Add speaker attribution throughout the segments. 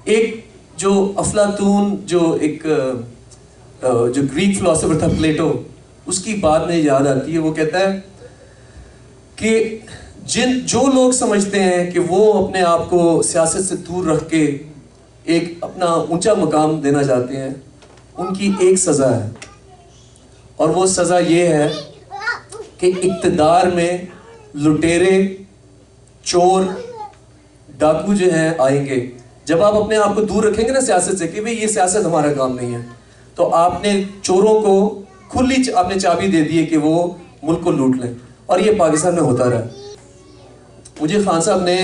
Speaker 1: ایک جو افلاطون جو گریک فلاسفر تھا پلیٹو، اس کی بات میں یاد آتی ہے. وہ کہتا ہے کہ جو لوگ سمجھتے ہیں کہ وہ اپنے آپ کو سیاست سے دور رکھ کے ایک اپنا اونچا مقام دینا چاہتے ہیں، ان کی ایک سزا ہے، اور وہ سزا یہ ہے کہ اقتدار میں لٹیرے، چور، ڈاکو جو ہیں آئیں گے. جب آپ اپنے آپ کو دور رکھیں گے نا سیاست سے کہ بھئی یہ سیاست ہمارا کام نہیں ہے، تو آپ نے چوروں کو کھلی آپ نے چابی دے دی ہے کہ وہ ملک کو لوٹ لیں. اور یہ پاکستان میں ہوتا رہا. مجھے خان صاحب نے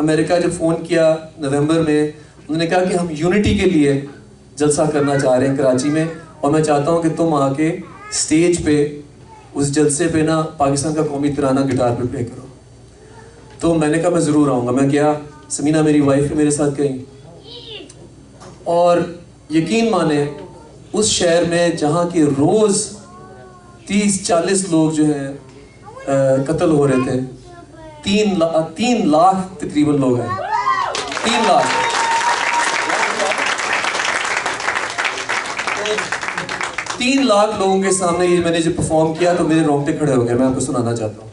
Speaker 1: امریکہ جب فون کیا نومبر میں، انہوں نے کہا کہ ہم یونٹی کے لیے جلسہ کرنا چاہ رہے ہیں کراچی میں، اور میں چاہتا ہوں کہ تم آ کے سٹیج پہ اس جلسے پہ نا پاکستان کا قومی ترانہ گٹار پہ پلے کرو. تو میں نے کہا میں ضرور آؤں گا. میں گیا، سمینہ میری وائف میرے ساتھ گئی، اور یقین مانیں اس شہر میں جہاں کے روز 30-40 لوگ جو ہیں قتل ہو رہے تھے، 3 لاکھ تقریباً لوگ ہیں، 3 لاکھ. 3 لاکھ لوگوں کے سامنے یہ میں نے جب پرفارم کیا تو میرے رونگٹے کھڑے ہو گئے. میں آپ کو سنانا چاہتا ہوں.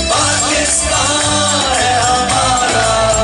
Speaker 2: پاکستان ہے ہمارا.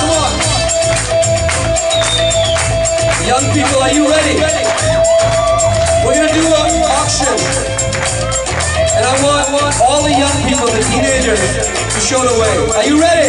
Speaker 1: Come on. Young people, are you ready? We're going to do an auction. And I want all the young people, the teenagers, to show the way. Are you ready?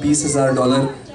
Speaker 1: $20,000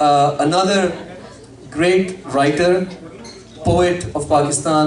Speaker 1: another great writer, poet of Pakistan,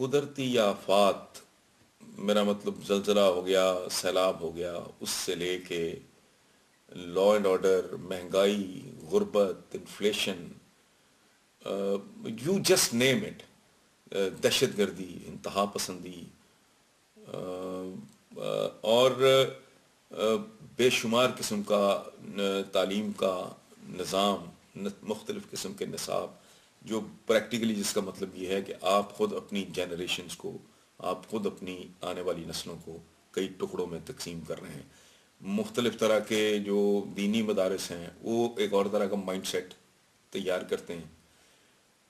Speaker 2: قدرتی آفات، میرا مطلب زلزلہ ہو گیا، سیلاب ہو گیا، اس سے لے کے لا اینڈ آرڈر، مہنگائی، غربت، inflation, you just name it, دہشت گردی، انتہا پسندی، اور بے شمار قسم کا تعلیم کا نظام، مختلف قسم کے نصاب، جو پریکٹیکلی جس کا مطلب یہ ہے کہ آپ خود اپنی جنریشنز کو، آپ خود اپنی آنے والی نسلوں کو کئی ٹکڑوں میں تقسیم کر رہے ہیں. مختلف طرح کے جو دینی مدارس ہیں وہ ایک اور طرح کا مائنڈ سیٹ تیار کرتے ہیں.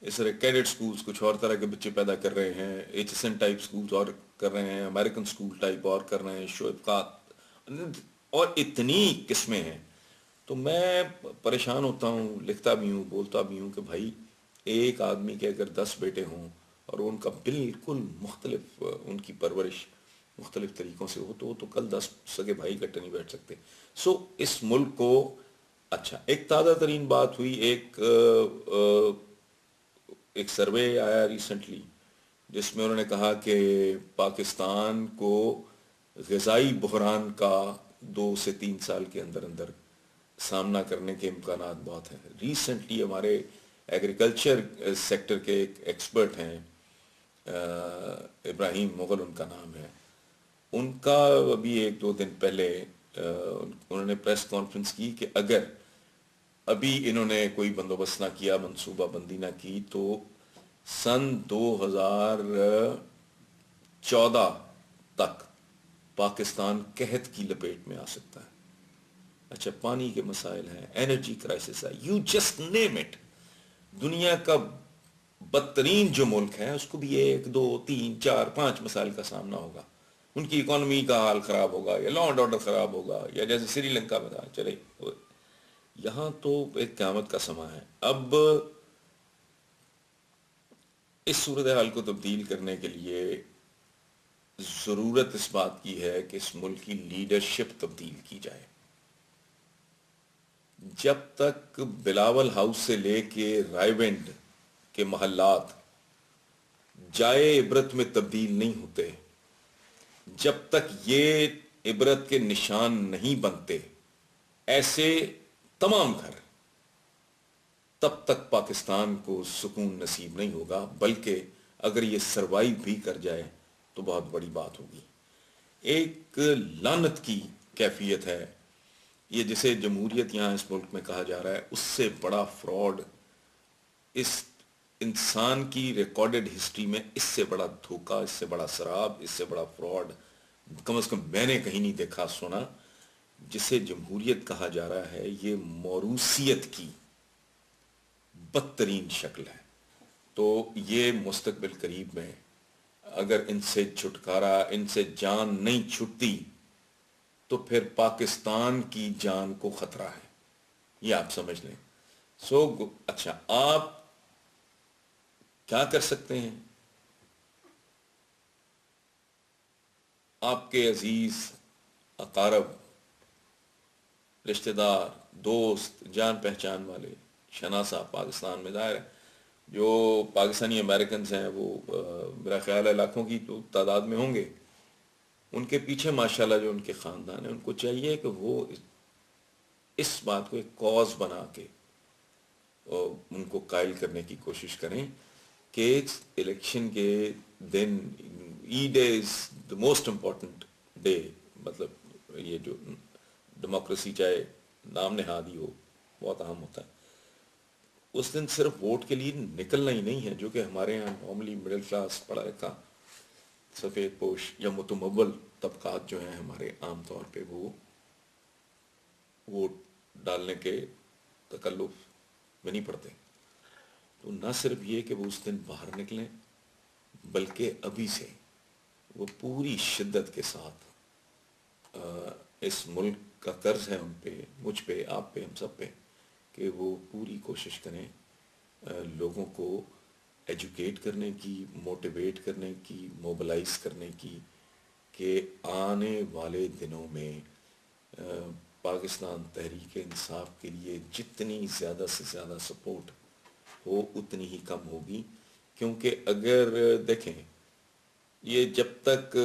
Speaker 2: اس طرح کیڈٹ سکولز کچھ اور طرح کے بچے پیدا کر رہے ہیں، H S N type schools اور کر رہے ہیں، امریکن سکول ٹائپ اور کر رہے ہیں، شعیب کا، اور اتنی قسمیں ہیں. تو میں پریشان ہوتا ہوں، لکھتا بھی ہوں، بولتا بھی ہوں کہ بھائی ایک آدمی کے اگر 10 بیٹے ہوں اور ان کا بالکل مختلف ان کی پرورش مختلف طریقوں سے ہو، تو وہ تو کل 10 سگے بھائی اکٹھے نہیں بیٹھ سکتے. سو اس ملک کو، اچھا ایک تازہ ترین بات ہوئی، ایک سروے آیا ریسنٹلی جس میں انہوں نے کہا کہ پاکستان کو غذائی بحران کا 2 سے 3 سال کے اندر اندر سامنا کرنے کے امکانات بہت ہیں. ریسنٹلی ہمارے ایگریکلچر سیکٹر کے ایک ایکسپرٹ ہیں، ابراہیم مغل ان کا نام ہے، ان کا ابھی 1-2 دن پہلے انہوں نے پریس کانفرنس کی کہ اگر ابھی انہوں نے کوئی بندوبست نہ کیا، منصوبہ بندی نہ کی، تو سن 2014 تک پاکستان قحط کی لپیٹ میں آ سکتا ہے. اچھا پانی کے مسائل ہیں، انرجی کرائسس ہے، یو جسٹ نیم اٹ. دنیا کا بدترین جو ملک ہے اس کو بھی 1 2 3 4 5 مسائل کا سامنا ہوگا. ان کی اکانومی کا حال خراب ہوگا، یا لا اینڈ آرڈر خراب ہوگا، یا جیسے سری لنکا میں تھا. چلے یہاں تو ایک قیامت کا سما ہے. اب اس صورتحال کو تبدیل کرنے کے لیے ضرورت اس بات کی ہے کہ اس ملک کی لیڈرشپ تبدیل کی جائے. جب تک بلاول ہاؤس سے لے کے رائے ونڈ کے محلات جائے عبرت میں تبدیل نہیں ہوتے، جب تک یہ عبرت کے نشان نہیں بنتے ایسے تمام گھر، تب تک پاکستان کو سکون نصیب نہیں ہوگا. بلکہ اگر یہ سروائیو بھی کر جائے تو بہت بڑی بات ہوگی. ایک لعنت کی کیفیت ہے یہ، جسے جمہوریت یہاں اس ملک میں کہا جا رہا ہے، اس سے بڑا فراڈ اس انسان کی ریکارڈڈ ہسٹری میں، اس سے بڑا دھوکہ، اس سے بڑا سراب، اس سے بڑا فراڈ کم از کم میں نے کہیں نہیں دیکھا سنا. جسے جمہوریت کہا جا رہا ہے یہ موروثیت کی بدترین شکل ہے. تو یہ مستقبل قریب میں اگر ان سے چھٹکارا، ان سے جان نہیں چھٹتی تو پھر پاکستان کی جان کو خطرہ ہے، یہ آپ سمجھ لیں. اچھا آپ کیا کر سکتے ہیں؟ آپ کے عزیز اقارب، رشتہ دار، دوست، جان پہچان والے شناسہ پاکستان میں ظاہر ہے، جو پاکستانی امریکنز ہیں وہ میرا خیال ہے لاکھوں کی تو تعداد میں ہوں گے. ان کے پیچھے ماشاءاللہ جو ان کے خاندان ہیں، ان کو چاہیے کہ وہ اس بات کو ایک کاز بنا کے ان کو قائل کرنے کی کوشش کریں کہ الیکشن کے دن، عید از دا موسٹ امپورٹنٹ ڈے، مطلب یہ جو ڈیموکریسی چاہے نام نہادی ہو بہت اہم ہوتا ہے، اس دن صرف ووٹ کے لیے نکلنا ہی نہیں ہے، جو کہ ہمارے ہاں نارملی مڈل کلاس، پڑھا لکھا، سفید پوش یا متمول طبقات جو ہیں ہمارے، عام طور پہ وہ ووٹ ڈالنے کے تکلف میں نہیں پڑتے. تو نہ صرف یہ کہ وہ اس دن باہر نکلیں، بلکہ ابھی سے وہ پوری شدت کے ساتھ، اس ملک کا قرض ہے ان پہ، مجھ پہ، آپ پہ، ہم سب پہ، کہ وہ پوری کوشش کریں لوگوں کو ایجوکیٹ کرنے کی، موٹیویٹ کرنے کی، موبلائز کرنے کی، کہ آنے والے دنوں میں پاکستان تحریک انصاف کے لیے جتنی زیادہ سے زیادہ سپورٹ ہو اتنی ہی کم ہوگی. کیونکہ اگر دیکھیں یہ جب تک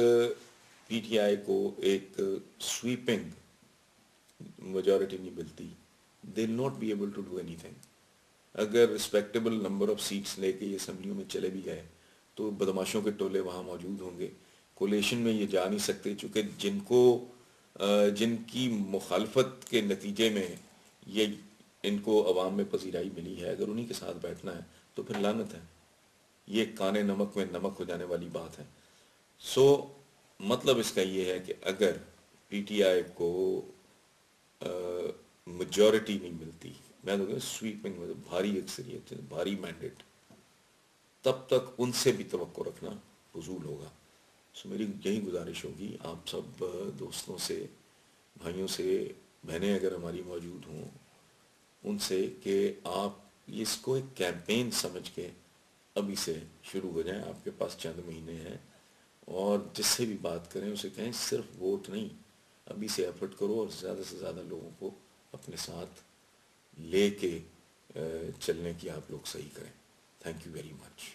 Speaker 2: پی ٹی آئی کو ایک سویپنگ میجورٹی نہیں ملتی they will not be able to do anything. اگر رسپیکٹیبل نمبر آف سیٹس لے کے یہ اسمبلیوں میں چلے بھی گئے تو بدماشوں کے ٹولے وہاں موجود ہوں گے. کولیشن میں یہ جا نہیں سکتے چونکہ جن کی مخالفت کے نتیجے میں یہ ان کو عوام میں پذیرائی ملی ہے، اگر انہی کے ساتھ بیٹھنا ہے تو پھر لعنت ہے. یہ کانے نمک میں نمک ہو جانے والی بات ہے. سو مطلب اس کا یہ ہے کہ اگر پی ٹی آئی کو میجورٹی نہیں ملتی، میں تو سویپنگ میں بھاری اکثریت بھاری مینڈیٹ، تب تک ان سے بھی توقع رکھنا فضول ہوگا. سو میری یہی گزارش ہوگی آپ سب دوستوں سے، بھائیوں سے، بہنیں اگر ہماری موجود ہوں ان سے، کہ آپ اس کو ایک کیمپین سمجھ کے ابھی سے شروع ہو جائیں. آپ کے پاس چند مہینے ہیں اور جس سے بھی بات کریں اسے کہیں صرف ووٹ نہیں، ابھی سے ایفرٹ کرو اور زیادہ سے زیادہ لوگوں کو اپنے ساتھ لے کے چلنے کی آپ لوگ صحیح کریں. Thank you very much.